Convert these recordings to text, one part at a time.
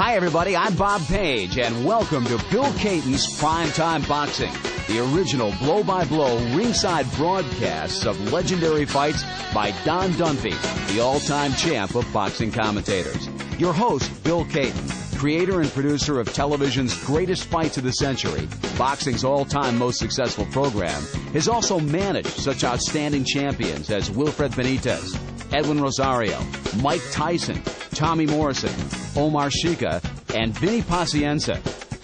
Hi, everybody. I'm Bob Page, and welcome to Bill Caton's Primetime Boxing, the original blow-by-blow ringside broadcasts of legendary fights by Don Dunphy, the all-time champ of boxing commentators. Your host, Bill Caton, creator and producer of television's greatest fights of the century, boxing's all-time most successful program, has also managed such outstanding champions as Wilfred Benitez, Edwin Rosario, Mike Tyson, Tommy Morrison, Omar Shika, and Vinny Pacienza.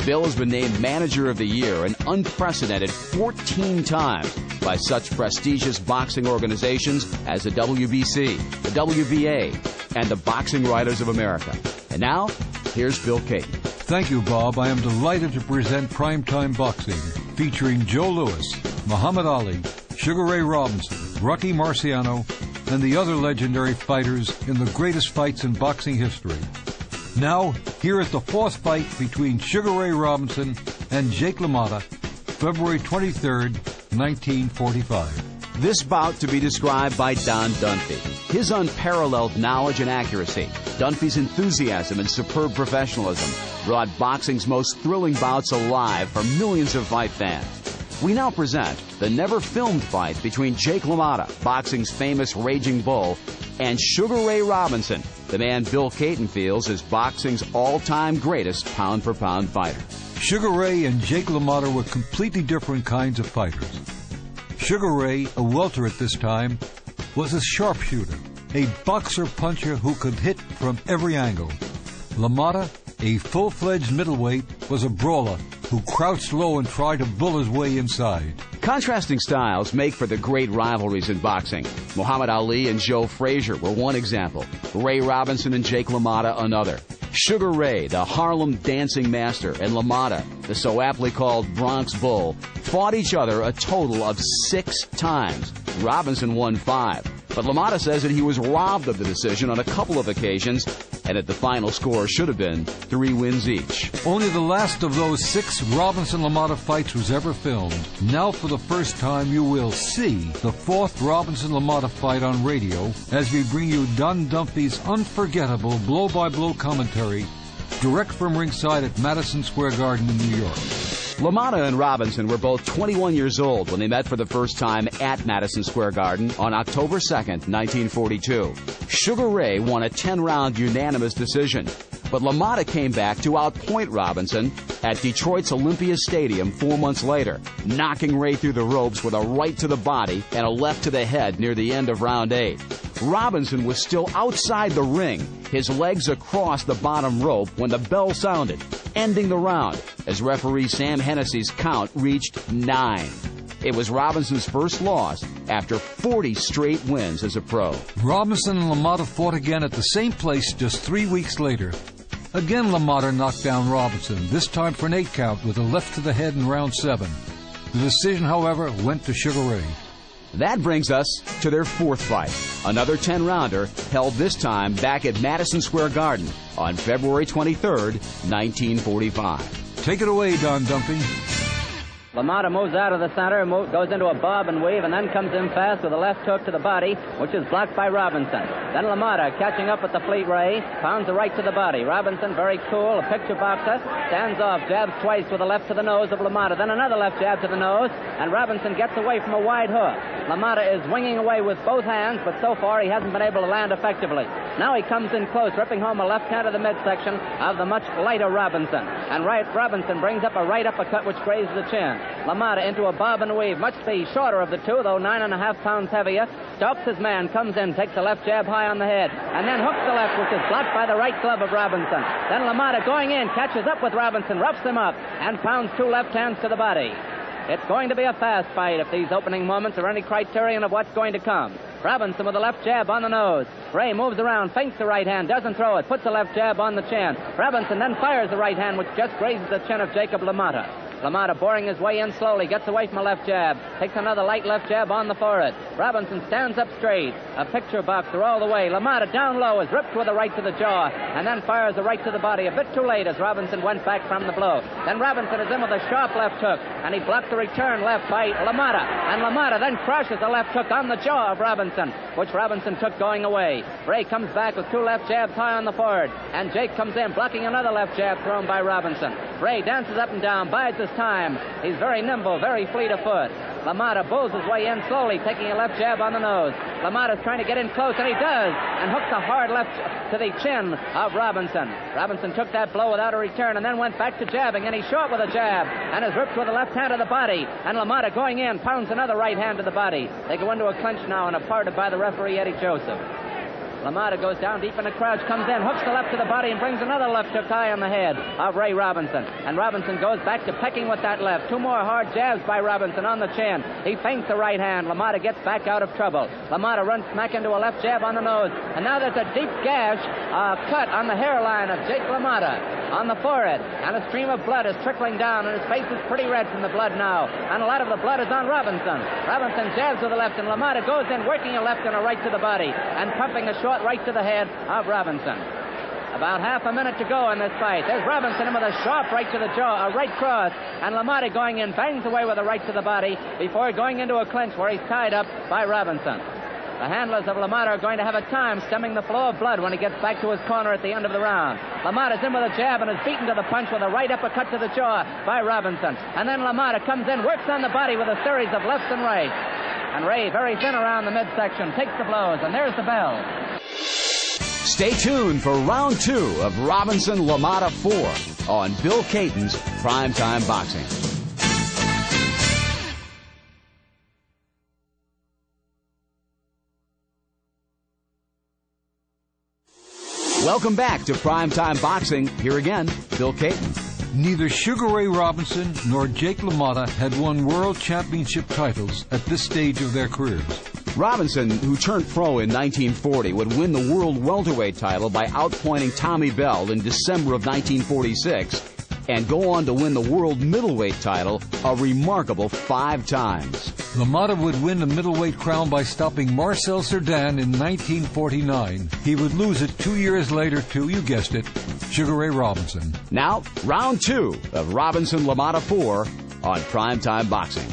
Bill has been named Manager of the Year an unprecedented 14 times by such prestigious boxing organizations as the WBC, the WBA, and the Boxing Writers of America. And now, here's Bill Caton. Thank you, Bob. I am delighted to present Primetime Boxing, featuring Joe Louis, Muhammad Ali, Sugar Ray Robinson, Rocky Marciano, and the other legendary fighters in the greatest fights in boxing history. Now, here is the fourth fight between Sugar Ray Robinson and Jake LaMotta, February 23rd, 1945. This bout to be described by Don Dunphy. His unparalleled knowledge and accuracy, Dunphy's enthusiasm and superb professionalism brought boxing's most thrilling bouts alive for millions of fight fans. We now present the never-filmed fight between Jake LaMotta, boxing's famous Raging Bull, and Sugar Ray Robinson, the man Bill Caton feels is boxing's all-time greatest pound-for-pound fighter. Sugar Ray and Jake LaMotta were completely different kinds of fighters. Sugar Ray, a welter at this time, was a sharpshooter, a boxer-puncher who could hit from every angle. LaMotta, a full-fledged middleweight, was a brawler who crouched low and tried to bull his way inside. Contrasting styles make for the great rivalries in boxing. Muhammad Ali and Joe Frazier were one example. Ray Robinson and Jake LaMotta another. Sugar Ray, the Harlem dancing master, and LaMotta, the so aptly called Bronx Bull, fought each other a total of 6 times. Robinson won 5. But LaMotta says that he was robbed of the decision on a couple of occasions, and that the final score should have been 3 wins each. Only the last of those 6 Robinson-LaMotta fights was ever filmed. Now for the first time you will see the 4th Robinson-LaMotta fight on radio as we bring you Don Dunphy's unforgettable blow-by-blow commentary direct from ringside at Madison Square Garden in New York. LaMotta and Robinson were both 21 years old when they met for the first time at Madison Square Garden on October 2nd, 1942. Sugar Ray won a 10-round unanimous decision, but LaMotta came back to outpoint Robinson at Detroit's Olympia Stadium 4 months later, knocking Ray through the ropes with a right to the body and a left to the head near the end of round 8. Robinson was still outside the ring, his legs across the bottom rope when the bell sounded, ending the round as referee Sam Hennessy's count reached 9. It was Robinson's first loss after 40 straight wins as a pro. Robinson and LaMotta fought again at the same place just 3 weeks later. Again, LaMotta knocked down Robinson, this time for an 8 count with a left to the head in round 7. The decision, however, went to Sugar Ray. That brings us to their 4th fight, another 10-rounder held this time back at Madison Square Garden on February 23rd, 1945. Take it away, Don Dunphy. LaMotta moves out of the center, goes into a bob and weave, and then comes in fast with a left hook to the body, which is blocked by Robinson. Then LaMotta, catching up with the fleet Ray, pounds a right to the body. Robinson, very cool, a picture boxer, stands off, jabs twice with a left to the nose of LaMotta, then another left jab to the nose, and Robinson gets away from a wide hook. LaMotta is winging away with both hands, but so far he hasn't been able to land effectively. Now he comes in close, ripping home a left hand to the midsection of the much lighter Robinson. And Robinson brings up a right uppercut which grazes the chin. LaMotta into a bob and weave, much the shorter of the two, though 9.5 pounds heavier. Stops his man, comes in, takes a left jab high on the head, and then hooks the left, which is blocked by the right glove of Robinson. Then LaMotta going in, catches up with Robinson, roughs him up, and pounds 2 left hands to the body. It's going to be a fast fight if these opening moments are any criterion of what's going to come. Robinson with a left jab on the nose. Ray moves around, feints the right hand, doesn't throw it, puts a left jab on the chin. Robinson then fires the right hand, which just grazes the chin of Jacob LaMotta. LaMotta boring his way in slowly, gets away from a left jab, takes another light left jab on the forehead. Robinson stands up straight, a picture boxer all the way. LaMotta down low is ripped with a right to the jaw, and then fires a right to the body a bit too late as Robinson went back from the blow. Then Robinson is in with a sharp left hook, and he blocked the return left by LaMotta. And LaMotta then crashes a left hook on the jaw of Robinson, which Robinson took going away. Ray comes back with two left jabs high on the forehead, and Jake comes in, blocking another left jab thrown by Robinson. Ray dances up and down, bides his time. He's very nimble, very fleet of foot. LaMotta bulls his way in slowly, taking a left jab on the nose. LaMotta's trying to get in close, and he does, and hooks a hard left to the chin of Robinson. Robinson took that blow without a return and then went back to jabbing, and he's short with a jab, and is ripped with the left hand to the body. And LaMotta going in, pounds another right hand to the body. They go into a clinch now and are parted by the referee, Eddie Joseph. LaMotta goes down deep in the crouch, comes in, hooks the left to the body, and brings another left hook high on the head of Ray Robinson. And Robinson goes back to pecking with that left. Two more hard jabs by Robinson on the chin. He feints the right hand. LaMotta gets back out of trouble. LaMotta runs smack into a left jab on the nose. And now there's a deep gash, cut on the hairline of Jake LaMotta on the forehead. And a stream of blood is trickling down, and his face is pretty red from the blood now. And a lot of the blood is on Robinson. Robinson jabs with the left, and LaMotta goes in, working a left and a right to the body, and pumping a short right to the head of Robinson. About half a minute to go in this fight. There's Robinson in with a sharp right to the jaw, a right cross, and LaMotta going in, bangs away with a right to the body before going into a clinch where he's tied up by Robinson. The handlers of LaMotta are going to have a time stemming the flow of blood when he gets back to his corner at the end of the round. LaMotta's in with a jab and is beaten to the punch with a right uppercut to the jaw by Robinson. And then LaMotta comes in, works on the body with a series of lefts and rights. And Ray, very thin around the midsection, takes the blows, and there's the bell. Stay tuned for round 2 of Robinson LaMotta 4 on Bill Caton's Primetime Boxing. Welcome back to Primetime Boxing. Here again, Bill Caton. Neither Sugar Ray Robinson nor Jake LaMotta had won world championship titles at this stage of their careers. Robinson, who turned pro in 1940, would win the world welterweight title by outpointing Tommy Bell in December of 1946 and go on to win the world middleweight title a remarkable 5 times. LaMotta would win the middleweight crown by stopping Marcel Cerdan in 1949. He would lose it 2 years later to, you guessed it, Sugar Ray Robinson. Now, round 2 of Robinson LaMotta 4 on Primetime Boxing.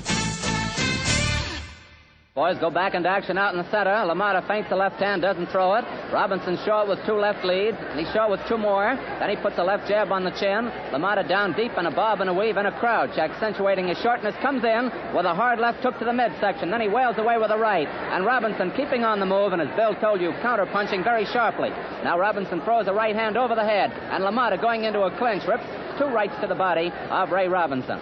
Boys go back into action out in the center. LaMotta feints the left hand, doesn't throw it. Robinson's short with 2 left leads, and he's short with 2 more. Then he puts a left jab on the chin. LaMotta down deep in a bob and a weave and a crouch, accentuating his shortness, comes in with a hard left hook to the midsection. Then he wails away with a right. And Robinson keeping on the move, and as Bill told you, counter-punching very sharply. Now Robinson throws a right hand over the head, and LaMotta going into a clinch, rips 2 rights to the body of Ray Robinson.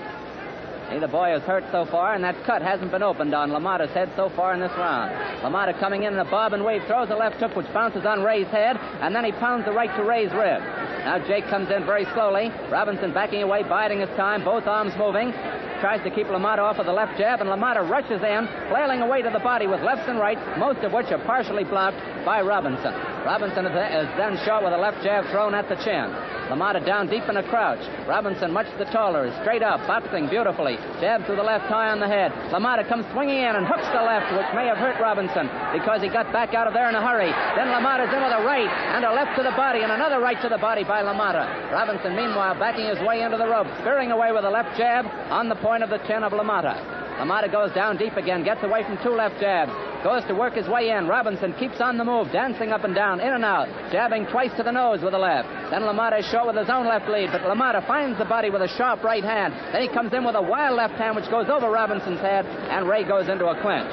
The boy is hurt so far, and that cut hasn't been opened on LaMotta's head so far in this round. LaMotta coming in a bob and weave, throws a left hook which bounces on Ray's head, and then he pounds the right to Ray's rib. Now Jake comes in very slowly. Robinson backing away, biding his time, both arms moving. Tries to keep LaMotta off with the left jab, and LaMotta rushes in, flailing away to the body with lefts and rights, most of which are partially blocked by Robinson. Robinson is then shot with a left jab thrown at the chin. LaMotta down deep in a crouch. Robinson, much the taller, is straight up, boxing beautifully. Jabs to the left high on the head. LaMotta comes swinging in and hooks the left, which may have hurt Robinson because he got back out of there in a hurry. Then LaMotta's in with a right and a left to the body and another right to the body by LaMotta. Robinson, meanwhile, backing his way into the rope, spearing away with a left jab on the point of the chin of LaMotta. LaMotta goes down deep again, gets away from 2 left jabs, goes to work his way in. Robinson keeps on the move, dancing up and down, in and out, jabbing twice to the nose with the left. Then LaMotta is short with his own left lead, but LaMotta finds the body with a sharp right hand. Then he comes in with a wild left hand, which goes over Robinson's head, and Ray goes into a clinch.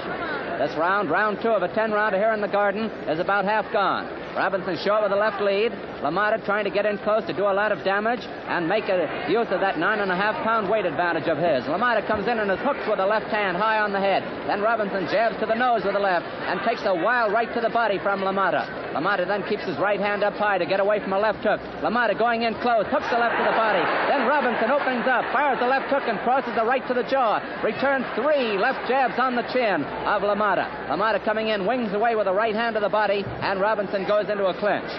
This round 2 of a 10-rounder here in the Garden, is about half gone. Robinson short with the left lead. LaMotta trying to get in close to do a lot of damage and make use of that 9.5-pound weight advantage of his. LaMotta comes in and is hooked with the left hand high on the head. Then Robinson jabs to the nose with the left and takes a wild right to the body from LaMotta. LaMotta then keeps his right hand up high to get away from a left hook. LaMotta going in close, hooks the left to the body. Then Robinson opens up, fires the left hook and crosses the right to the jaw. Returns 3 left jabs on the chin of LaMotta. LaMotta coming in, wings away with a right hand to the body, and Robinson goes into a clinch.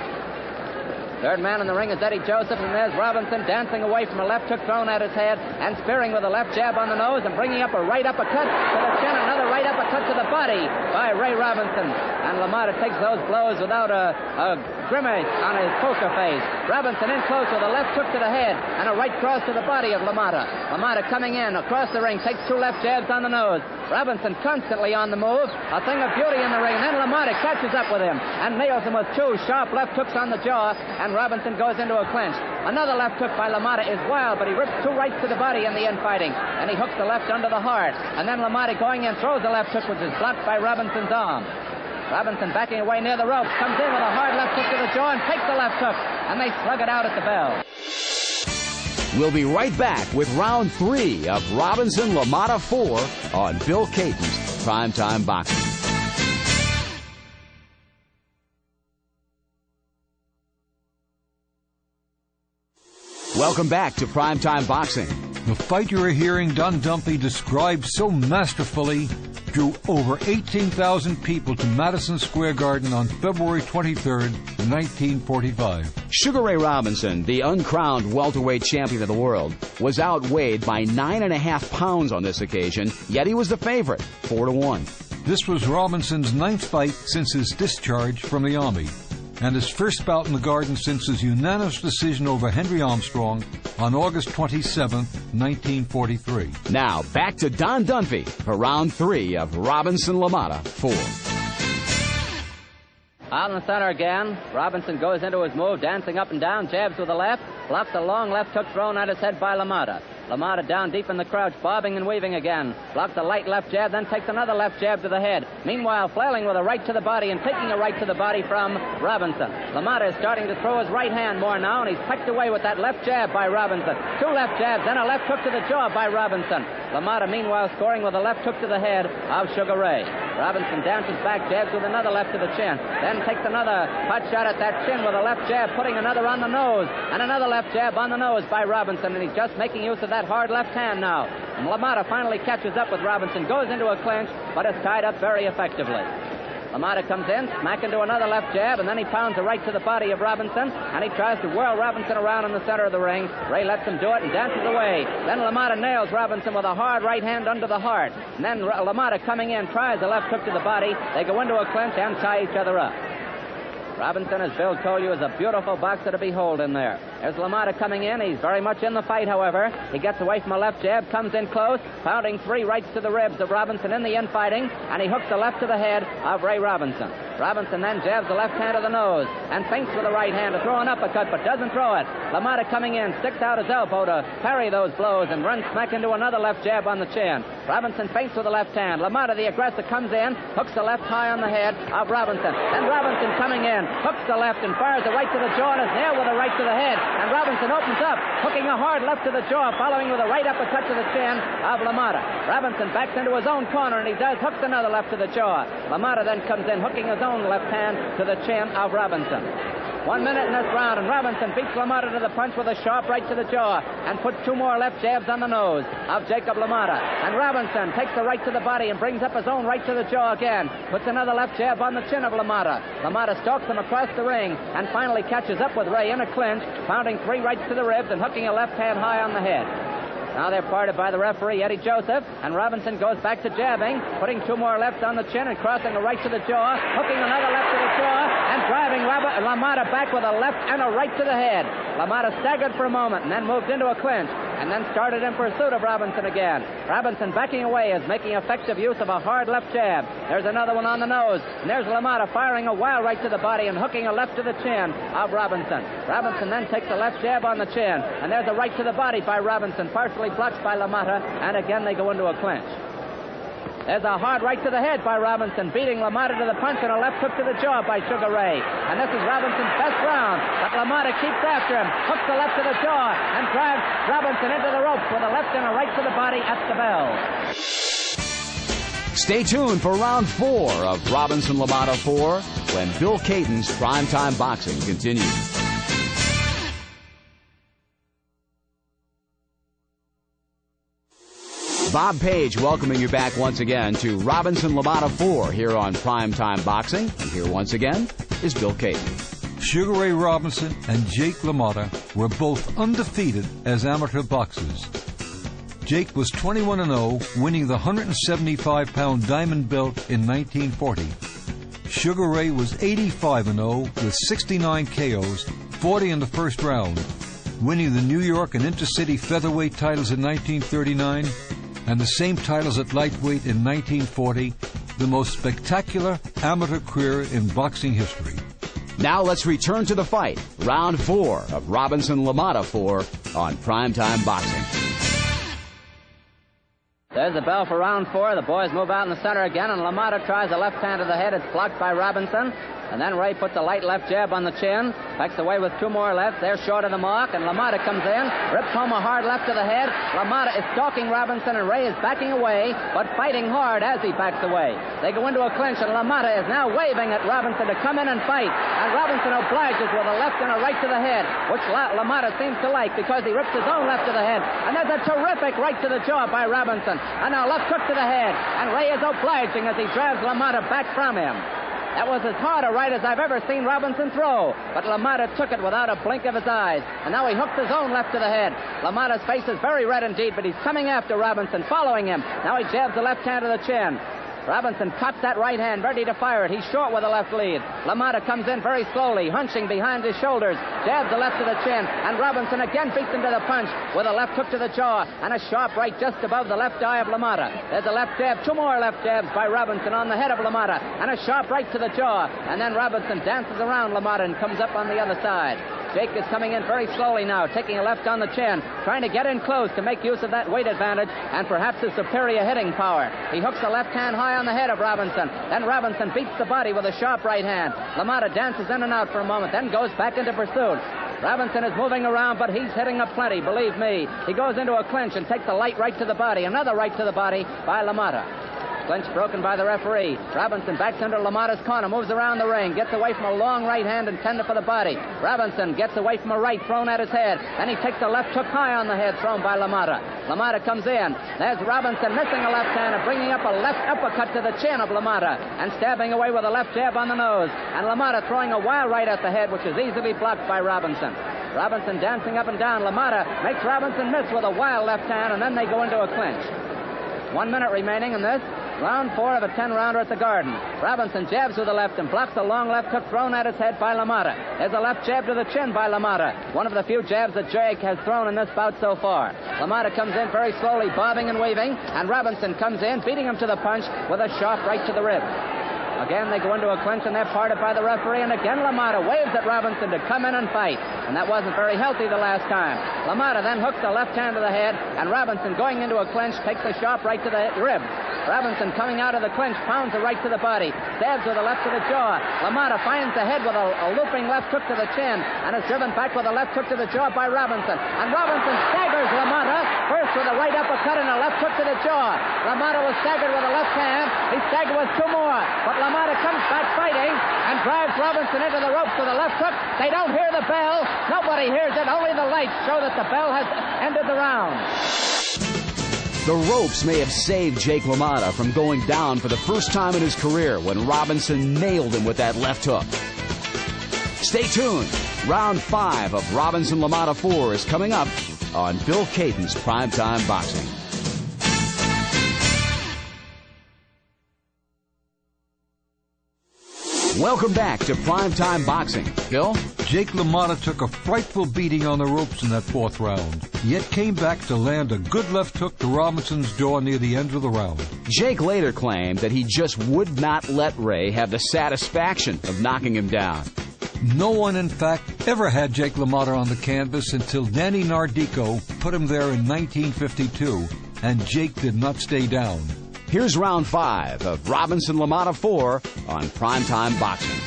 Third man in the ring is Eddie Joseph, and there's Robinson dancing away from a left hook thrown at his head and spearing with a left jab on the nose and bringing up a right uppercut to the chin, another right uppercut to the body by Ray Robinson. And LaMotta takes those blows without a grimace on his poker face. Robinson in close with a left hook to the head and a right cross to the body of LaMotta. LaMotta coming in across the ring, takes 2 left jabs on the nose. Robinson constantly on the move, a thing of beauty in the ring, and then LaMotta catches up with him and nails him with 2 sharp left hooks on the jaw, and Robinson goes into a clinch. Another left hook by LaMotta is wild, but he rips 2 rights to the body in the infighting, and he hooks the left under the heart. And then LaMotta going in, throws the left hook, which is blocked by Robinson's arm. Robinson backing away near the ropes, comes in with a hard left hook to the jaw and takes the left hook, and they slug it out at the bell. We'll be right back with round 3 of Robinson-LaMotta 4 on Bill Caton's Primetime Boxing. Welcome back to Primetime Boxing. The fight you are hearing Don Dumpy describe so masterfully drew over 18,000 people to Madison Square Garden on February 23rd, 1945. Sugar Ray Robinson, the uncrowned welterweight champion of the world, was outweighed by 9.5 pounds on this occasion, yet he was the favorite, 4-1. This was Robinson's 9th fight since his discharge from the Army, and his first bout in the Garden since his unanimous decision over Henry Armstrong on August 27, 1943. Now, back to Don Dunphy for round 3 of Robinson-LaMotta 4. Out in the center again. Robinson goes into his move, dancing up and down, jabs with the left, blocks a long left hook thrown at his head by LaMotta. LaMotta down deep in the crouch, bobbing and weaving again. Blocks a light left jab, then takes another left jab to the head. Meanwhile, flailing with a right to the body and taking a right to the body from Robinson. LaMotta is starting to throw his right hand more now, and he's pecked away with that left jab by Robinson. 2 left jabs, then a left hook to the jaw by Robinson. LaMotta, meanwhile, scoring with a left hook to the head of Sugar Ray. Robinson dances back, jabs with another left to the chin, then takes another pot shot at that chin with a left jab, putting another on the nose, and another left jab on the nose by Robinson, and he's just making use of that hard left hand now. And LaMotta finally catches up with Robinson, goes into a clinch, but is tied up very effectively. LaMotta comes in, smack into another left jab, and then he pounds a right to the body of Robinson, and he tries to whirl Robinson around in the center of the ring. Ray lets him do it and dances away. Then LaMotta nails Robinson with a hard right hand under the heart. And then LaMotta coming in, tries a left hook to the body. They go into a clinch and tie each other up. Robinson, as Bill told you, is a beautiful boxer to behold in there. There's LaMotta coming in. He's very much in the fight, however. He gets away from a left jab, comes in close, pounding 3 rights to the ribs of Robinson in the infighting, and he hooks the left to the head of Ray Robinson. Robinson then jabs the left hand to the nose and feints with the right hand to throw an uppercut, but doesn't throw it. LaMotta coming in, sticks out his elbow to parry those blows and runs smack into another left jab on the chin. Robinson feints with the left hand. LaMotta, the aggressor, comes in, hooks the left high on the head of Robinson. Then Robinson coming in, hooks the left and fires a right to the jaw and is nailed with a right to the head. And Robinson opens up, hooking a hard left to the jaw, following with a right uppercut to the chin of LaMotta. Robinson backs into his own corner, and he does hooks another left to the jaw. LaMotta then comes in, hooking his own left hand to the chin of Robinson. 1 minute in this round, and Robinson beats LaMotta to the punch with a sharp right to the jaw and puts 2 more left jabs on the nose of Jacob LaMotta. And Robinson takes the right to the body and brings up his own right to the jaw again, puts another left jab on the chin of LaMotta. LaMotta stalks him across the ring and finally catches up with Ray in a clinch, pounding 3 rights to the ribs and hooking a left hand high on the head. Now they're parted by the referee, Eddie Joseph, and Robinson goes back to jabbing, putting 2 more lefts on the chin and crossing a right to the jaw, hooking another left to the jaw, and driving LaMotta back with a left and a right to the head. LaMotta staggered for a moment and then moved into a clinch and then started in pursuit of Robinson again. Robinson backing away is making effective use of a hard left jab. There's another one on the nose, and there's LaMotta firing a wild right to the body and hooking a left to the chin of Robinson. Robinson then takes a left jab on the chin, and there's a right to the body by Robinson, partially blocked by LaMotta, and again they go into a clinch. There's a hard right to the head by Robinson, beating LaMotta to the punch, and a left hook to the jaw by Sugar Ray. And this is Robinson's best round, but LaMotta keeps after him, hooks the left to the jaw, and drives Robinson into the ropes with a left and a right to the body at the bell. Stay tuned for round 4 of Robinson-LaMotta 4 when Bill Caton's Primetime Boxing continues. Bob Page welcoming you back once again to Robinson-LaMotta 4 here on Primetime Boxing. And here once again is Bill Caton. Sugar Ray Robinson and Jake LaMotta were both undefeated as amateur boxers. Jake was 21-0, winning the 175-pound diamond belt in 1940. Sugar Ray was 85-0 with 69 KOs, 40 in the first round, winning the New York and Intercity featherweight titles in 1939 and the same titles at lightweight in 1940, the most spectacular amateur career in boxing history. Now let's return to the fight. Round 4 of Robinson-LaMotta 4 on Primetime Boxing. There's the bell for round 4. The boys move out in the center again, and LaMotta tries a left hand to the head. It's blocked by Robinson. And then Ray puts a light left jab on the chin, backs away with 2 more lefts. They're short of the mark, and LaMotta comes in, rips home a hard left to the head. LaMotta is stalking Robinson, and Ray is backing away, but fighting hard as he backs away. They go into a clinch, and LaMotta is now waving at Robinson to come in and fight. And Robinson obliges with a left and a right to the head, which LaMotta seems to like because he rips his own left to the head. And there's a terrific right to the jaw by Robinson. And now left hook to the head, and Ray is obliging as he drives LaMotta back from him. That was as hard a right as I've ever seen Robinson throw, but LaMotta took it without a blink of his eyes, and now he hooks his own left to the head. LaMotta's face is very red indeed, but he's coming after Robinson, following him. Now he jabs the left hand to the chin. Robinson cocks that right hand, ready to fire it. He's short with the left lead. LaMotta comes in very slowly, hunching behind his shoulders, jabs the left to the chin, and Robinson again beats him to the punch with a left hook to the jaw and a sharp right just above the left eye of LaMotta. There's a left jab, 2 more left jabs by Robinson on the head of LaMotta, and a sharp right to the jaw, and then Robinson dances around LaMotta and comes up on the other side. Jake is coming in very slowly now, taking a left on the chin, trying to get in close to make use of that weight advantage and perhaps his superior hitting power. He hooks the left hand high on the head of Robinson. Then Robinson beats the body with a sharp right hand. LaMotta dances in and out for a moment, then goes back into pursuit. Robinson is moving around, but he's hitting aplenty, believe me. He goes into a clinch and takes a light right to the body, another right to the body by LaMotta. Clinch broken by the referee. Robinson backs into LaMotta's corner, moves around the ring, gets away from a long right hand intended for the body. Robinson gets away from a right thrown at his head, and he takes a left hook high on the head thrown by LaMotta. LaMotta comes in. There's Robinson missing a left hand and bringing up a left uppercut to the chin of LaMotta and stabbing away with a left jab on the nose. And LaMotta throwing a wild right at the head, which is easily blocked by Robinson. Robinson dancing up and down. LaMotta makes Robinson miss with a wild left hand, and then they go into a clinch. 1 minute remaining in this. Round 4 of a 10-rounder at the Garden. Robinson jabs with the left and blocks a long left hook thrown at his head by LaMotta. There's a left jab to the chin by LaMotta, one of the few jabs that Jake has thrown in this bout so far. LaMotta comes in very slowly, bobbing and weaving, and Robinson comes in, beating him to the punch with a sharp right to the ribs. Again, they go into a clinch, and they're parted by the referee, and again LaMotta waves at Robinson to come in and fight, and that wasn't very healthy the last time. LaMotta then hooks the left hand to the head, and Robinson, going into a clinch, takes a sharp right to the ribs. Robinson, coming out of the clinch, pounds a right to the body, stabs with a left to the jaw. LaMotta finds the head with a looping left hook to the chin, and is driven back with a left hook to the jaw by Robinson. And Robinson staggers LaMotta, first with a right uppercut and a left hook to the jaw. LaMotta was staggered with a left hand. He staggered with 2 more, but LaMotta comes back fighting and drives Robinson into the ropes with a left hook. They don't hear the bell. Nobody hears it. Only the lights show that the bell has ended the round. The ropes may have saved Jake LaMotta from going down for the first time in his career when Robinson nailed him with that left hook. Stay tuned. Round 5 of Robinson-LaMotta 4 is coming up on Bill Caton's Primetime Boxing. Welcome back to Primetime Boxing. Bill? Jake LaMotta took a frightful beating on the ropes in that 4th round, yet came back to land a good left hook to Robinson's jaw near the end of the round. Jake later claimed that he just would not let Ray have the satisfaction of knocking him down. No one, in fact, ever had Jake LaMotta on the canvas until Danny Nardico put him there in 1952, and Jake did not stay down. Here's round 5 of Robinson-LaMotta 4 on Primetime Boxing.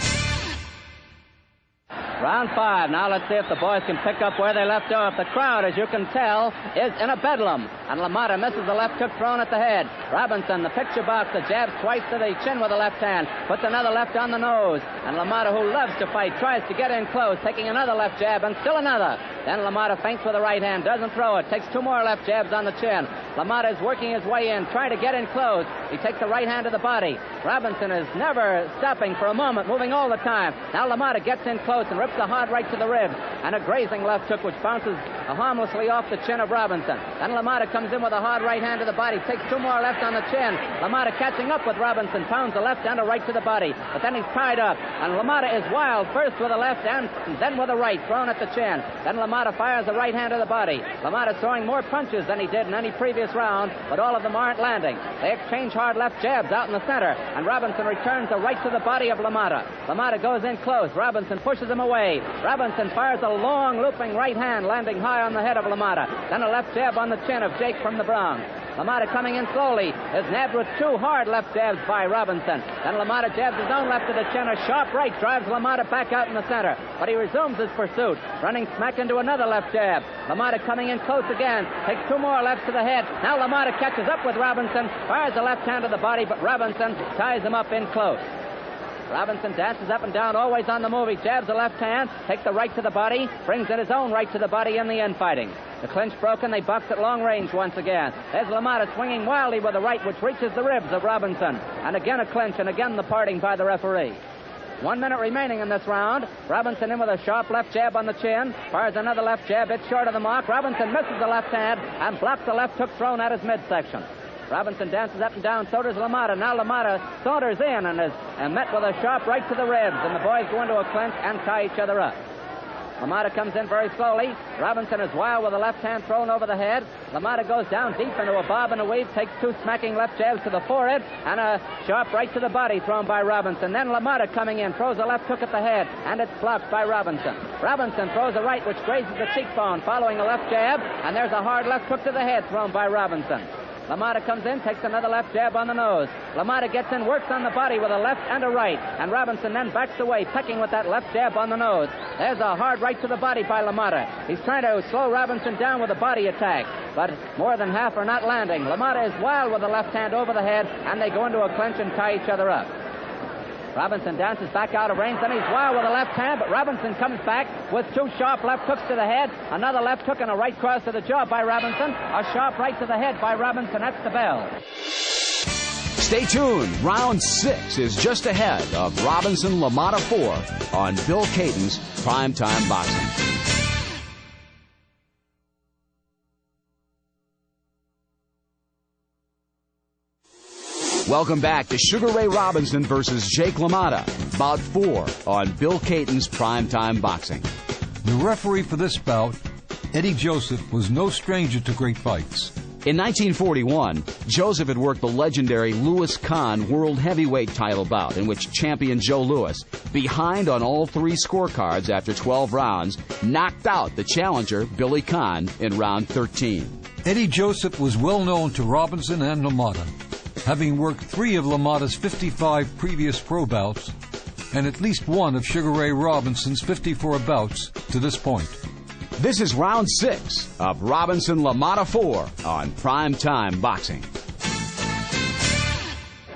Round 5. Now let's see if the boys can pick up where they left off. The crowd, as you can tell, is in a bedlam. And LaMotta misses the left hook thrown at the head. Robinson, the picture box, the jabs twice to the chin with the left hand, puts another left on the nose. And LaMotta, who loves to fight, tries to get in close, taking another left jab and still another. Then LaMotta feints with the right hand, doesn't throw it, takes 2 more left jabs on the chin. LaMotta is working his way in, trying to get in close. He takes the right hand to the body. Robinson is never stopping for a moment, moving all the time. Now LaMotta gets in close and rips a hard right to the ribs, and a grazing left hook which bounces harmlessly off the chin of Robinson. Then LaMotta comes in with a hard right hand to the body, takes 2 more left on the chin. LaMotta catching up with Robinson, pounds a left and a right to the body, but then he's tied up, and LaMotta is wild, first with a left and then with a right, thrown at the chin. Then LaMotta fires a right hand to the body. LaMotta throwing more punches than he did in any previous round, but all of them aren't landing. They exchange hard left jabs out in the center, and Robinson returns a right to the body of LaMotta. LaMotta goes in close. Robinson pushes him away. Robinson fires a long looping right hand, landing high on the head of LaMotta. Then a left jab on the chin of Jake from the Bronx. LaMotta coming in slowly is nabbed with 2 hard left jabs by Robinson. Then LaMotta jabs his own left to the chin. A sharp right drives LaMotta back out in the center, but he resumes his pursuit, running smack into another left jab. LaMotta coming in close again, takes 2 more lefts to the head. Now LaMotta catches up with Robinson, fires a left hand to the body, but Robinson ties him up in close. Robinson dances up and down, always on the move. He jabs the left hand, takes the right to the body, brings in his own right to the body in the infighting. The clinch broken, they box at long range once again. There's LaMotta swinging wildly with the right, which reaches the ribs of Robinson. And again a clinch, and again the parting by the referee. 1 minute remaining in this round. Robinson in with a sharp left jab on the chin, fires another left jab, it's short of the mark. Robinson misses the left hand and blocks the left hook thrown at his midsection. Robinson dances up and down, so does LaMotta. Now LaMotta saunters in and is met with a sharp right to the ribs, and the boys go into a clinch and tie each other up. LaMotta comes in very slowly. Robinson is wild with a left hand thrown over the head. LaMotta goes down deep into a bob and a weave, takes 2 smacking left jabs to the forehead, and a sharp right to the body thrown by Robinson. Then LaMotta coming in, throws a left hook at the head, and it's blocked by Robinson. Robinson throws a right which grazes the cheekbone, following a left jab, and there's a hard left hook to the head thrown by Robinson. LaMotta comes in, takes another left jab on the nose. LaMotta gets in, works on the body with a left and a right, and Robinson then backs away, pecking with that left jab on the nose. There's a hard right to the body by LaMotta. He's trying to slow Robinson down with a body attack, but more than half are not landing. LaMotta is wild with the left hand over the head, and they go into a clinch and tie each other up. Robinson dances back out of range, then he's wild with a left hand, but Robinson comes back with 2 sharp left hooks to the head, another left hook and a right cross to the jaw by Robinson, a sharp right to the head by Robinson. That's the bell. Stay tuned. Round 6 is just ahead of Robinson-LaMotta 4 on Bill Caton's Primetime Boxing. Welcome back to Sugar Ray Robinson versus Jake LaMotta, bout 4 on Bill Caton's Primetime Boxing. The referee for this bout, Eddie Joseph, was no stranger to great fights. In 1941, Joseph had worked the legendary Louis Kahn World Heavyweight title bout, in which champion Joe Louis, behind on all 3 scorecards after 12 rounds, knocked out the challenger Billy Kahn in round 13. Eddie Joseph was well known to Robinson and LaMotta, having worked 3 of LaMotta's 55 previous pro bouts and at least 1 of Sugar Ray Robinson's 54 bouts to this point. This is round 6 of Robinson-LaMotta 4 on Primetime Boxing.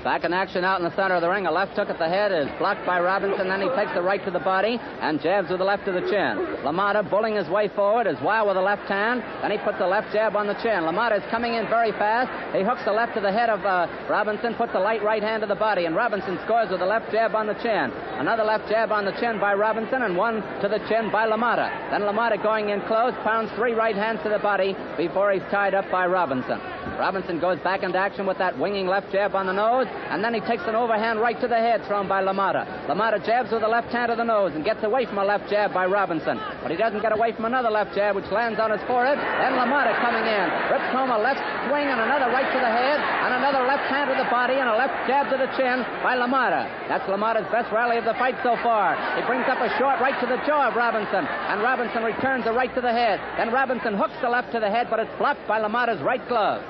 Back in action out in the center of the ring. A left hook at the head is blocked by Robinson. Then he takes the right to the body and jabs with the left to the chin. LaMotta, bulling his way forward, is wild with the left hand. Then he puts a left jab on the chin. LaMotta is coming in very fast. He hooks the left to the head of Robinson, puts a light right hand to the body, and Robinson scores with a left jab on the chin. Another left jab on the chin by Robinson, and 1 to the chin by LaMotta. Then LaMotta going in close, pounds 3 right hands to the body before he's tied up by Robinson. Robinson goes back into action with that winging left jab on the nose, and then he takes an overhand right to the head thrown by LaMotta. LaMotta jabs with the left hand to the nose and gets away from a left jab by Robinson, but he doesn't get away from another left jab which lands on his forehead. Then LaMotta coming in, rips home a left swing and another right to the head, and another left hand to the body and a left jab to the chin by LaMotta. That's LaMotta's best rally of the fight so far. He brings up a short right to the jaw of Robinson, and Robinson returns a right to the head. Then Robinson hooks the left to the head, but it's blocked by LaMotta's right glove.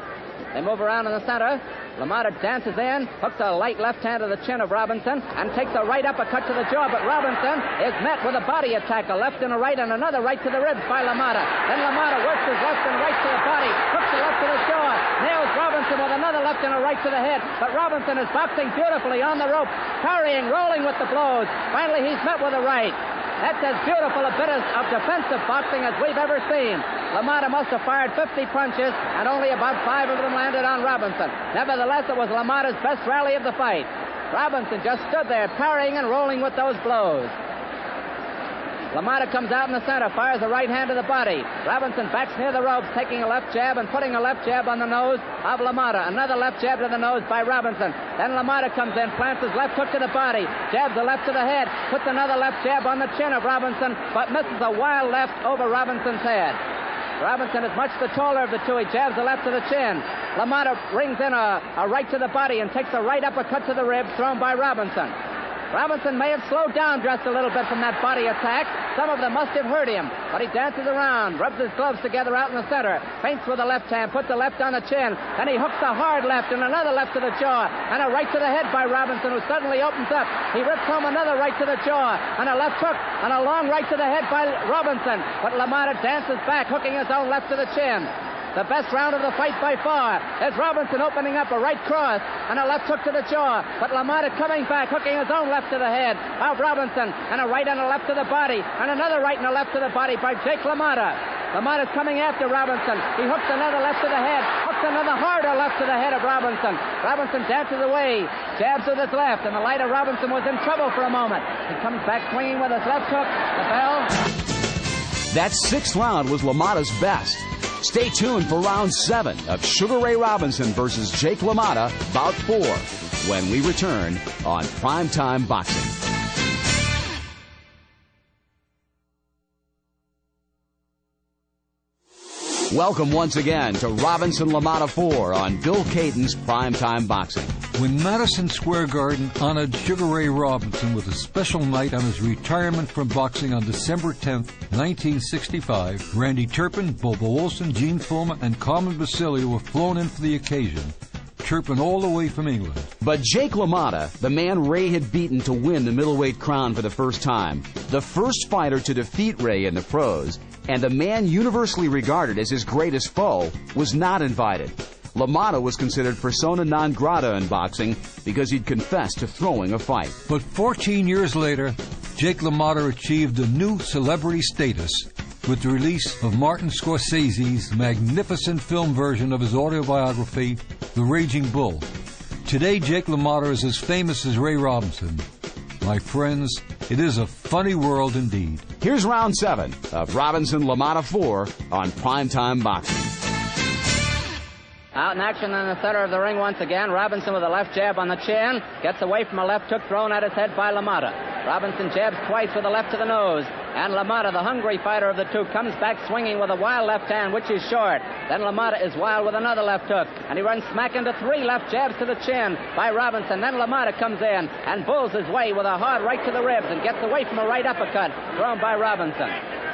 They move around in the center. LaMotta dances in, hooks a light left hand to the chin of Robinson, and takes a right uppercut to the jaw, but Robinson is met with a body attack, a left and a right, and another right to the ribs by LaMotta. Then LaMotta works his left and right to the body, hooks the left to the jaw, nails Robinson with another left and a right to the head, but Robinson is boxing beautifully on the rope, parrying, rolling with the blows. Finally, he's met with a right. That's as beautiful a bit of defensive boxing as we've ever seen. LaMotta must have fired 50 punches, and only about 5 of them landed on Robinson. Nevertheless, it was LaMotta's best rally of the fight. Robinson just stood there, parrying and rolling with those blows. LaMotta comes out in the center, fires a right hand to the body. Robinson backs near the ropes, taking a left jab and putting a left jab on the nose of LaMotta. Another left jab to the nose by Robinson. Then LaMotta comes in, plants his left hook to the body, jabs a left to the head, puts another left jab on the chin of Robinson, but misses a wild left over Robinson's head. Robinson is much the taller of the two. He jabs the left to the chin. LaMotta rings in a right to the body and takes a right uppercut to the ribs thrown by Robinson. Robinson may have slowed down just a little bit from that body attack. Some of them must have hurt him, but he dances around, rubs his gloves together out in the center, feints with the left hand, puts the left on the chin, then he hooks a hard left and another left to the jaw, and a right to the head by Robinson, who suddenly opens up. He rips home another right to the jaw, and a left hook, and a long right to the head by Robinson, but LaMotta dances back, hooking his own left to the chin. The best round of the fight by far is Robinson opening up a right cross and a left hook to the jaw, but LaMotta coming back, hooking his own left to the head of Robinson, and a right and a left to the body, and another right and a left to the body by Jake LaMotta. LaMotta's coming after Robinson. He hooks another left to the head, hooks another harder left to the head of Robinson. Robinson dances away, jabs with his left, and the lighter Robinson was in trouble for a moment. He comes back swinging with his left hook. The bell. That 6th round was LaMotta's best. Stay tuned for round 7 of Sugar Ray Robinson versus Jake LaMotta, bout 4, when we return on Primetime Boxing. Welcome once again to Robinson LaMotta 4 on Bill Caton's Primetime Boxing. When Madison Square Garden honored Sugar Ray Robinson with a special night on his retirement from boxing on December 10th, 1965, Randy Turpin, Bobo Wilson, Gene Fullman, and Carmen Basilio were flown in for the occasion. Turpin all the way from England. But Jake LaMotta, the man Ray had beaten to win the middleweight crown for the first time, the first fighter to defeat Ray in the pros, and the man universally regarded as his greatest foe, was not invited. LaMotta was considered persona non grata in boxing because he'd confessed to throwing a fight. But 14 years later, Jake LaMotta achieved a new celebrity status with the release of Martin Scorsese's magnificent film version of his autobiography, The Raging Bull. Today, Jake LaMotta is as famous as Ray Robinson. My friends, it is a funny world indeed. Here's round 7 of Robinson LaMotta 4 on Primetime Boxing. Out in action in the center of the ring once again. Robinson with a left jab on the chin. Gets away from a left hook thrown at his head by LaMotta. Robinson jabs twice with a left to the nose. And LaMotta, the hungry fighter of the two, comes back swinging with a wild left hand, which is short. Then LaMotta is wild with another left hook. And he runs smack into 3 left jabs to the chin by Robinson. Then LaMotta comes in and bulls his way with a hard right to the ribs and gets away from a right uppercut thrown by Robinson.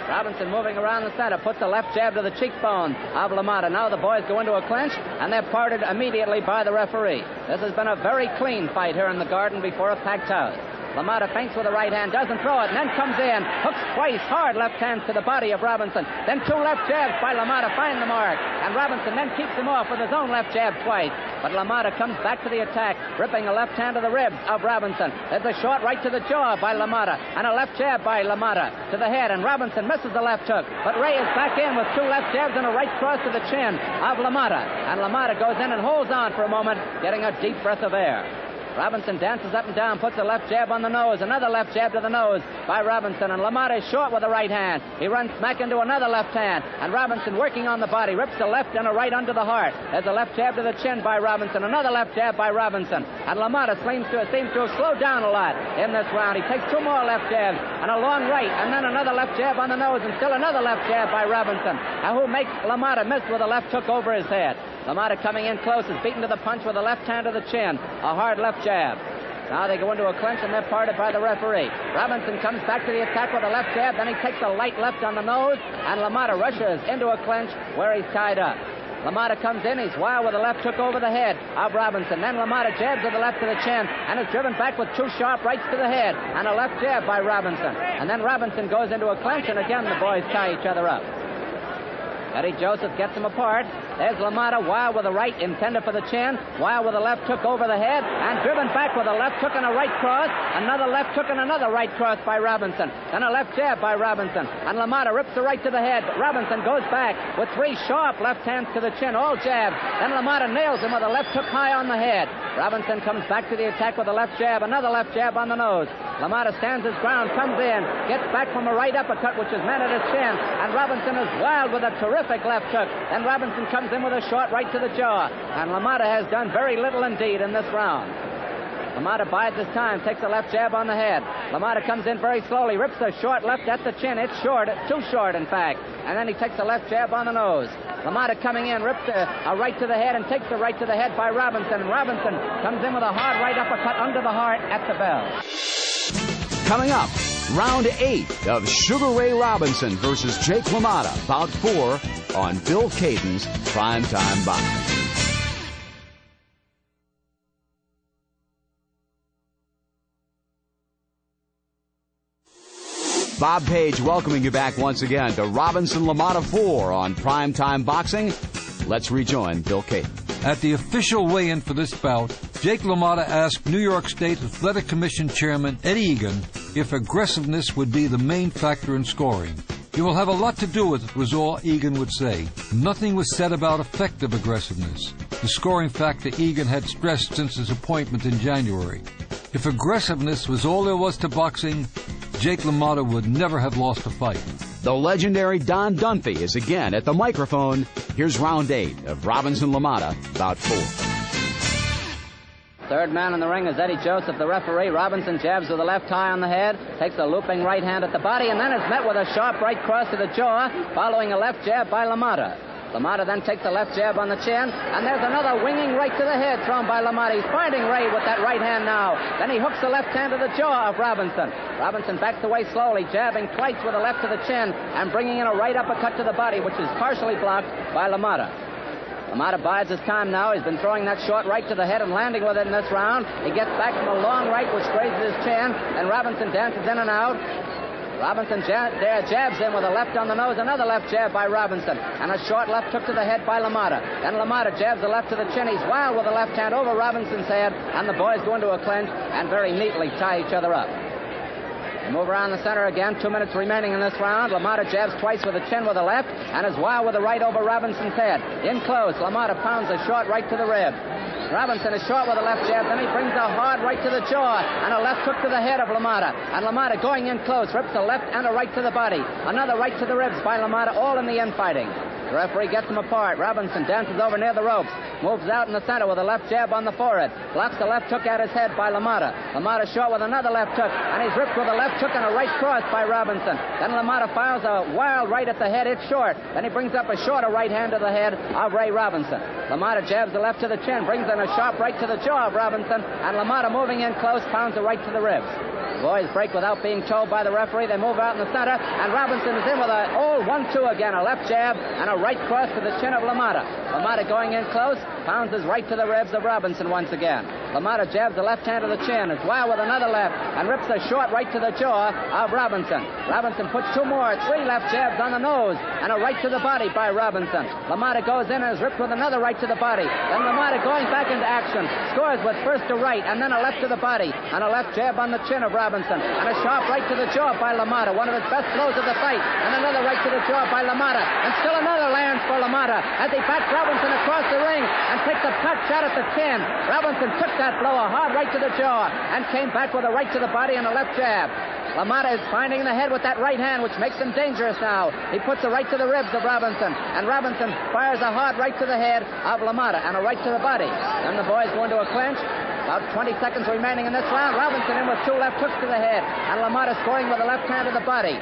Robinson moving around the center, puts a left jab to the cheekbone of LaMotta. Now the boys go into a clinch, and they're parted immediately by the referee. This has been a very clean fight here in the Garden before a packed house. LaMotta feints with the right hand, doesn't throw it, and then comes in, hooks twice, hard left hands to the body of Robinson. Then 2 left jabs by LaMotta find the mark, and Robinson then keeps him off with his own left jab twice. But LaMotta comes back to the attack, ripping a left hand to the ribs of Robinson. There's a short right to the jaw by LaMotta, and a left jab by LaMotta to the head, and Robinson misses the left hook. But Ray is back in with 2 left jabs and a right cross to the chin of LaMotta. And LaMotta goes in and holds on for a moment, getting a deep breath of air. Robinson dances up and down, puts a left jab on the nose, another left jab to the nose by Robinson, and LaMotta is short with the right hand. He runs smack into another left hand, and Robinson working on the body, rips a left and a right under the heart. There's a left jab to the chin by Robinson, another left jab by Robinson, and LaMotta seems to have slowed down a lot in this round. He takes 2 more left jabs, and a long right, and then another left jab on the nose, and still another left jab by Robinson, who makes LaMotta miss with a left hook over his head. LaMotta coming in close is beaten to the punch with a left hand to the chin, a hard left jab. Now they go into a clinch, and they're parted by the referee. Robinson comes back to the attack with a left jab, then he takes a light left on the nose, and LaMotta rushes into a clinch where he's tied up. LaMotta comes in, he's wild with a left hook over the head of Robinson. Then LaMotta jabs with the left to the chin, and is driven back with 2 sharp rights to the head, and a left jab by Robinson. And then Robinson goes into a clinch, and again the boys tie each other up. Eddie Joseph gets him apart. There's LaMotta, wild with the right, intended for the chin. Wild with the left hook over the head, and driven back with a left hook and a right cross. Another left hook and another right cross by Robinson. Then a left jab by Robinson. And LaMotta rips the right to the head, but Robinson goes back with three sharp left hands to the chin, all jabs. Then LaMotta nails him with a left hook high on the head. Robinson comes back to the attack with a left jab, another left jab on the nose. LaMotta stands his ground, comes in, gets back from a right uppercut, which is meant at his chin, and Robinson is wild with a terrific left hook. Then Robinson comes in with a short right to the jaw, and LaMotta has done very little indeed in this round. LaMotta bides his time, takes a left jab on the head. LaMotta comes in very slowly, rips a short left at the chin. It's short, too short, in fact. And then he takes a left jab on the nose. LaMotta coming in, rips a right to the head and takes the right to the head by Robinson. And Robinson comes in with a hard right uppercut under the heart at the bell. Coming up, round 8 of Sugar Ray Robinson versus Jake LaMotta, bout 4 on Bill Caden's Primetime Boxing. Bob Page welcoming you back once again to Robinson-LaMotta 4 on Primetime Boxing. Let's rejoin Bill Caden. At the official weigh-in for this bout, Jake LaMotta asked New York State Athletic Commission Chairman Eddie Egan if aggressiveness would be the main factor in scoring. "It will have a lot to do with it," was all Egan would say. Nothing was said about effective aggressiveness, the scoring factor Egan had stressed since his appointment in January. If aggressiveness was all there was to boxing, Jake LaMotta would never have lost a fight. The legendary Don Dunphy is again at the microphone. Here's round 8 of Robinson-LaMotta, bout 4. Third man in the ring is Eddie Joseph, the referee. Robinson jabs with a left high on the head, takes a looping right hand at the body, and then is met with a sharp right cross to the jaw, following a left jab by LaMotta. LaMotta then takes a left jab on the chin, and there's another winging right to the head thrown by LaMotta. He's finding Ray with that right hand now. Then he hooks the left hand to the jaw of Robinson. Robinson backs away slowly, jabbing twice with a left to the chin, and bringing in a right uppercut to the body, which is partially blocked by LaMotta. LaMotta bides his time now. He's been throwing that short right to the head and landing with it in this round. He gets back from a long right, which grazes his chin, and Robinson dances in and out. Robinson jabs in with a left on the nose, another left jab by Robinson, and a short left hook to the head by LaMotta. Then LaMotta jabs the left to the chin. He's wild with the left hand over Robinson's head, and the boys go into a clinch and very neatly tie each other up. They move around the center again. 2 minutes remaining in this round. LaMotta jabs twice with the chin with the left, and is wild with the right over Robinson's head. In close, LaMotta pounds a short right to the rib. Robinson is short with a left jab, then he brings a hard right to the jaw, and a left hook to the head of LaMotta. And LaMotta going in close, rips a left and a right to the body. Another right to the ribs by LaMotta, all in the infighting. The referee gets them apart. Robinson dances over near the ropes, moves out in the center with a left jab on the forehead, blocks the left hook at his head by LaMotta. LaMotta short with another left hook, and he's ripped with a left hook and a right cross by Robinson. Then LaMotta fires a wild right at the head. It's short. Then he brings up a shorter right hand to the head of Ray Robinson. LaMotta jabs the left to the chin, brings in a sharp right to the jaw of Robinson, and LaMotta moving in close pounds a right to the ribs. The boys break without being told by the referee. They move out in the center, and Robinson is in with an old 1-2 again, a left jab and a right cross to the chin of LaMotta. LaMotta going in close, pounds his right to the ribs of Robinson once again. LaMotta jabs the left hand to the chin, is wild with another left, and rips a short right to the jaw of Robinson. Robinson puts 2 more, 3 left jabs on the nose, and a right to the body by Robinson. LaMotta goes in and is ripped with another right to the body. Then LaMotta going back into action, scores with first a right, and then a left to the body, and a left jab on the chin of Robinson, and a sharp right to the jaw by LaMotta, one of his best blows of the fight, and another right to the jaw by LaMotta, and still another lands for LaMotta as he backs Robinson across the ring and takes a pot shot at the chin. Robinson took that blow, a hard right to the jaw, and came back with a right to the body and a left jab. LaMotta is finding the head with that right hand, which makes him dangerous now. He puts a right to the ribs of Robinson, and Robinson fires a hard right to the head of LaMotta and a right to the body. Then the boys go into a clinch. About 20 seconds remaining in this round. Robinson in with 2 left hooks to the head, and LaMotta scoring with a left hand to the body.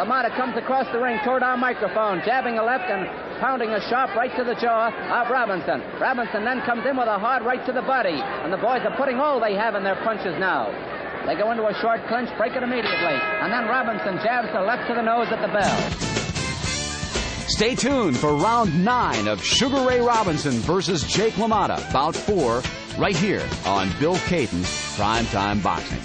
LaMotta comes across the ring toward our microphone, jabbing a left and pounding a sharp right to the jaw of Robinson. Robinson then comes in with a hard right to the body, and the boys are putting all they have in their punches now. They go into a short clinch, break it immediately, and then Robinson jabs the left to the nose at the bell. Stay tuned for round 9 of Sugar Ray Robinson versus Jake LaMotta, bout 4, right here on Bill Caden's Primetime Boxing.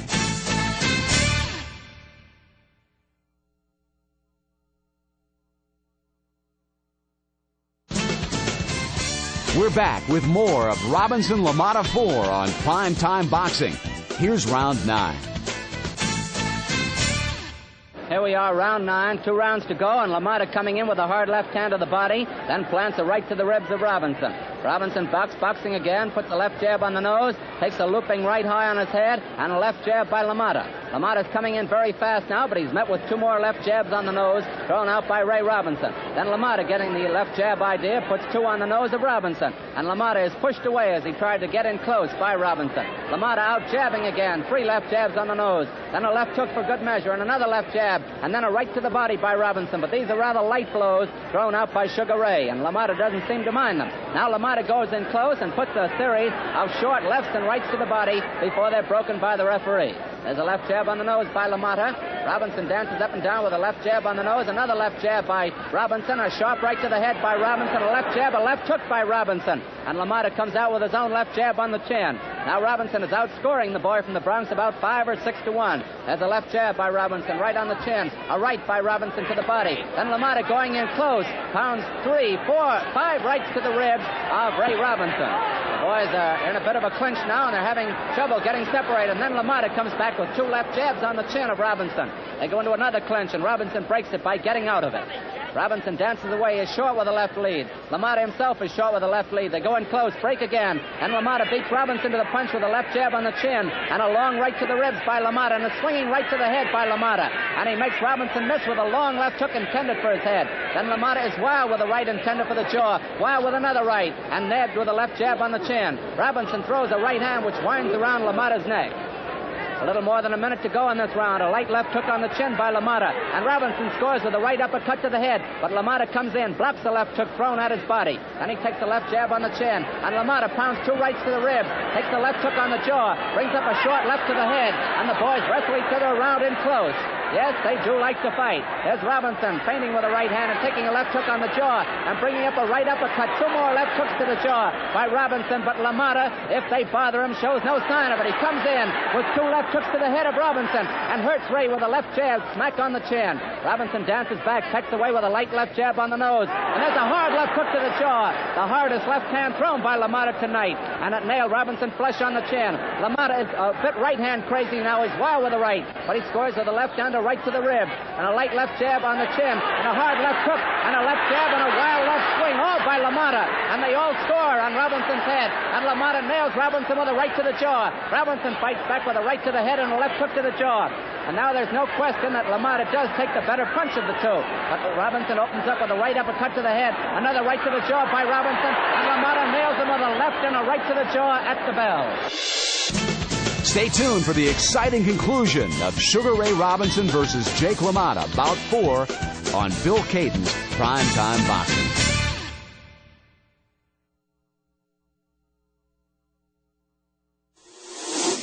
We're back with more of Robinson-LaMotta 4 on Primetime Boxing. Here's round 9. Here we are, round 9, 2 rounds to go, and LaMotta coming in with a hard left hand to the body, then plants a right to the ribs of Robinson. Robinson boxing again, puts a left jab on the nose, takes a looping right high on his head, and a left jab by LaMotta. LaMotta's coming in very fast now, but he's met with 2 more left jabs on the nose, thrown out by Ray Robinson. Then LaMotta, getting the left jab idea, puts 2 on the nose of Robinson, and LaMotta is pushed away as he tried to get in close by Robinson. LaMotta out jabbing again, 3 left jabs on the nose, then a left hook for good measure, and another left jab, and then a right to the body by Robinson, but these are rather light blows thrown out by Sugar Ray, and LaMotta doesn't seem to mind them. Now LaMotta goes in close and puts a series of short lefts and rights to the body before they're broken by the referee. There's a left jab on the nose by LaMotta. Robinson dances up and down with a left jab on the nose, another left jab by Robinson, a sharp right to the head by Robinson, a left jab, a left hook by Robinson, and LaMotta comes out with his own left jab on the chin. Now Robinson is outscoring the boy from the Bronx about 5 or 6 to 1. There's a left jab by Robinson, right on the chin, a right by Robinson to the body. Then LaMotta going in close, pounds 3, 4, 5 rights to the ribs of Ray Robinson. The boys are in a bit of a clinch now, and they're having trouble getting separated. And then LaMotta comes back with 2 left jabs on the chin of Robinson. They go into another clinch, and Robinson breaks it by getting out of it. Robinson dances away, is short with a left lead. LaMotta himself is short with a left lead. They go in close, break again, and LaMotta beats Robinson to the punch with a left jab on the chin, and a long right to the ribs by LaMotta, and a swinging right to the head by LaMotta. And he makes Robinson miss with a long left hook intended for his head. Then LaMotta is wild with a right intended for the jaw, wild with another right, and nabbed with a left jab on the chin. Robinson throws a right hand which winds around LaMotta's neck. A little more than a minute to go in this round. A light left hook on the chin by LaMotta, and Robinson scores with a right uppercut to the head, but LaMotta comes in, blocks the left hook thrown at his body, and he takes a left jab on the chin, and LaMotta pounds 2 rights to the ribs, takes the left hook on the jaw, brings up a short left to the head, and the boys wrestle each other around in close. Yes, they do like to fight. There's Robinson feinting with a right hand and taking a left hook on the jaw and bringing up a right uppercut. 2 more left hooks to the jaw by Robinson, but LaMotta, if they bother him, shows no sign of it. He comes in with 2 left hooks to the head of Robinson and hurts Ray with a left jab smack on the chin. Robinson dances back, pecks away with a light left jab on the nose, and there's a hard left hook to the jaw. The hardest left hand thrown by LaMotta tonight, and it nailed Robinson flush on the chin. LaMotta is a bit right hand crazy now. He's wild with the right, but he scores with a left hand, a right to the ribs, and a light left jab on the chin, and a hard left hook, and a left jab, and a wild left swing, all by LaMotta, and they all score on Robinson's head, and LaMotta nails Robinson with a right to the jaw. Robinson fights back with a right to the head and a left hook to the jaw, and now there's no question that LaMotta does take the better punch of the 2, but Robinson opens up with a right uppercut to the head, another right to the jaw by Robinson, and LaMotta nails him with a left and a right to the jaw at the bell. Stay tuned for the exciting conclusion of Sugar Ray Robinson versus Jake LaMotta, Bout 4, on Bill Caton's Primetime Boxing.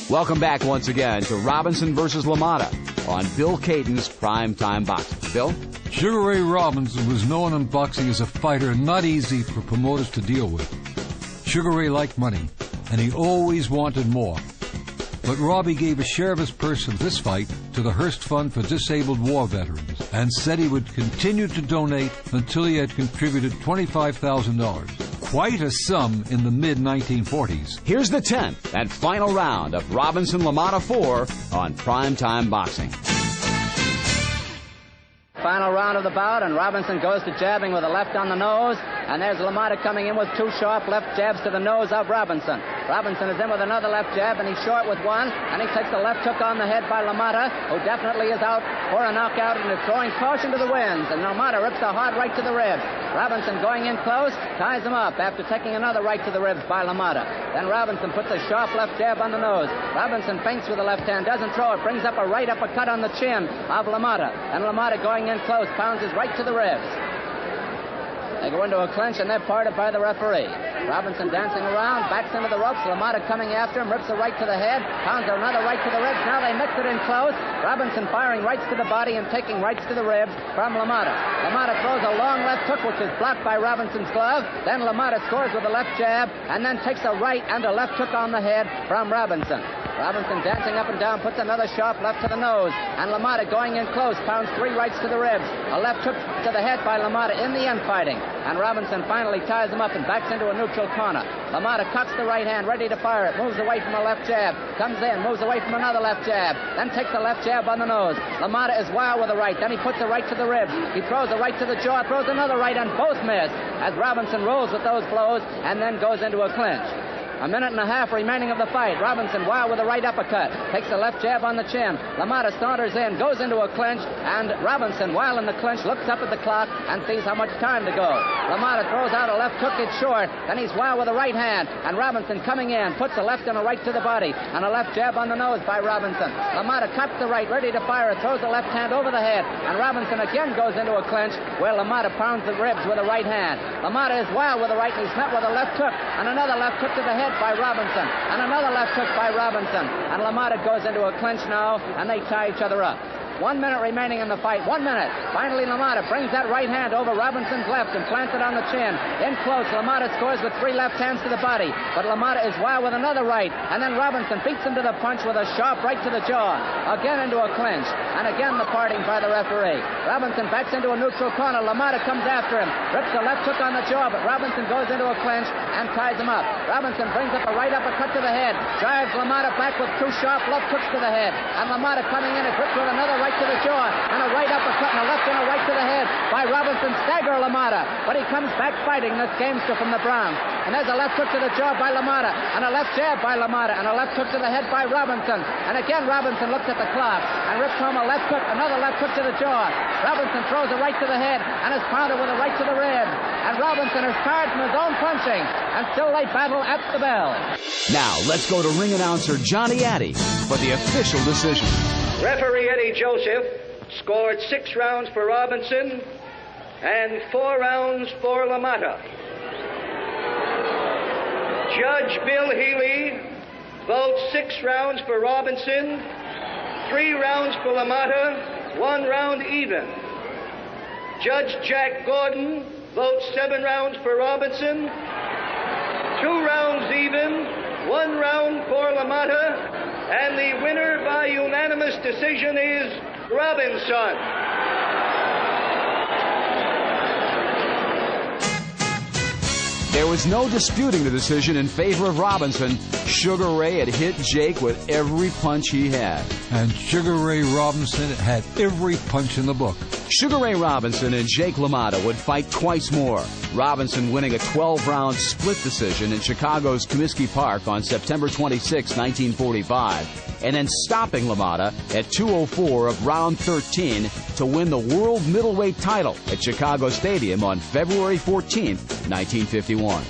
Welcome back once again to Robinson versus LaMotta on Bill Caton's Primetime Boxing. Bill? Sugar Ray Robinson was known in boxing as a fighter not easy for promoters to deal with. Sugar Ray liked money, and he always wanted more. But Robbie gave a share of his purse of this fight to the Hearst Fund for Disabled War Veterans and said he would continue to donate until he had contributed $25,000. Quite a sum in the mid-1940s. Here's the 10th and final round of Robinson-LaMotta 4 on Primetime Boxing. Final round of the bout, and Robinson goes to jabbing with a left on the nose, and there's LaMotta coming in with 2 sharp left jabs to the nose of Robinson. Robinson is in with another left jab, and he's short with one, and he takes a left hook on the head by LaMotta, who definitely is out for a knockout and is throwing caution to the winds, and LaMotta rips a hard right to the ribs. Robinson going in close, ties him up after taking another right to the ribs by LaMotta. Then Robinson puts a sharp left jab on the nose. Robinson feints with the left hand, doesn't throw it, brings up a right uppercut on the chin of LaMotta, and LaMotta going in close, pounds his right to the ribs. They go into a clinch, and they're parted by the referee. Robinson dancing around, backs into the ropes. LaMotta coming after him, rips a right to the head, pounds another right to the ribs. Now they mix it in close. Robinson firing rights to the body and taking rights to the ribs from LaMotta. LaMotta throws a long left hook, which is blocked by Robinson's glove. Then LaMotta scores with a left jab, and then takes a right and a left hook on the head from Robinson. Robinson dancing up and down, puts another sharp left to the nose, and LaMotta going in close, pounds 3 rights to the ribs. A left hook to the head by LaMotta in the end fighting, and Robinson finally ties him up and backs into a new neutral corner. LaMotta cocks the right hand, ready to fire it. Moves away from a left jab. Comes in, moves away from another left jab. Then takes a left jab on the nose. LaMotta is wild with the right. Then he puts a right to the ribs. He throws a right to the jaw, throws another right, and both miss as Robinson rolls with those blows and then goes into a clinch. A minute and a half remaining of the fight. Robinson wild with a right uppercut. Takes a left jab on the chin. LaMotta saunters in, goes into a clinch, and Robinson, while in the clinch, looks up at the clock and sees how much time to go. LaMotta throws out a left hook, it's short. Then he's wild with a right hand, and Robinson coming in, puts a left and a right to the body, and a left jab on the nose by Robinson. LaMotta cuts the right, ready to fire it, throws a left hand over the head, and Robinson again goes into a clinch where LaMotta pounds the ribs with a right hand. LaMotta is wild with a right, and he's met with a left hook, and another left hook to the head by Robinson, and another left hook by Robinson, and LaMotta goes into a clinch now, and they tie each other up. 1 minute remaining in the fight. 1 minute. Finally, LaMotta brings that right hand over Robinson's left and plants it on the chin. In close, LaMotta scores with 3 left hands to the body. But LaMotta is wild with another right. And then Robinson beats him to the punch with a sharp right to the jaw. Again into a clinch. And again the parting by the referee. Robinson backs into a neutral corner. LaMotta comes after him. Rips a left hook on the jaw, but Robinson goes into a clinch and ties him up. Robinson brings up a right uppercut to the head. Drives LaMotta back with 2 sharp left hooks to the head. And LaMotta coming in is ripped with another right to the jaw, and a right uppercut and a left and a right to the head by Robinson. Stagger LaMotta, but he comes back fighting, this gamester from the Bronx. And there's a left hook to the jaw by LaMotta, and a left jab by LaMotta, and a left hook to the head by Robinson. And again Robinson looks at the clock and rips home a left hook, another left hook to the jaw. Robinson throws a right to the head and is pounded with a right to the rib. And Robinson is tired from his own punching, and still they battle at the bell. Now let's go to ring announcer Johnny Addy for the official decision. Referee Eddie Joseph scored 6 rounds for Robinson and 4 rounds for LaMotta. Judge Bill Healy votes 6 rounds for Robinson, 3 rounds for LaMotta, 1 round even. Judge Jack Gordon votes 7 rounds for Robinson, 2 rounds even, 1 round for LaMotta, and the winner by unanimous decision is Robinson. There was no disputing the decision in favor of Robinson. Sugar Ray had hit Jake with every punch he had. And Sugar Ray Robinson had every punch in the book. Sugar Ray Robinson and Jake LaMotta would fight twice more. Robinson winning a 12-round split decision in Chicago's Comiskey Park on September 26, 1945, and then stopping LaMotta at 2:04 of round 13 to win the world middleweight title at Chicago Stadium on February 14, 1951.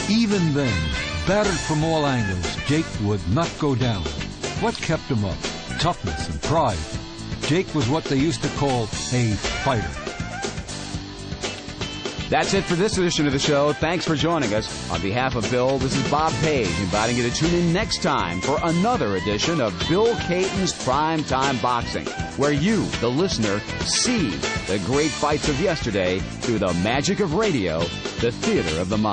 Even then, battered from all angles, Jake would not go down. What kept him up? Toughness and pride. Jake was what they used to call a fighter. That's it for this edition of the show. Thanks for joining us. On behalf of Bill, this is Bob Page, inviting you to tune in next time for another edition of Bill Caton's Primetime Boxing, where you, the listener, see the great fights of yesterday through the magic of radio, the theater of the mind.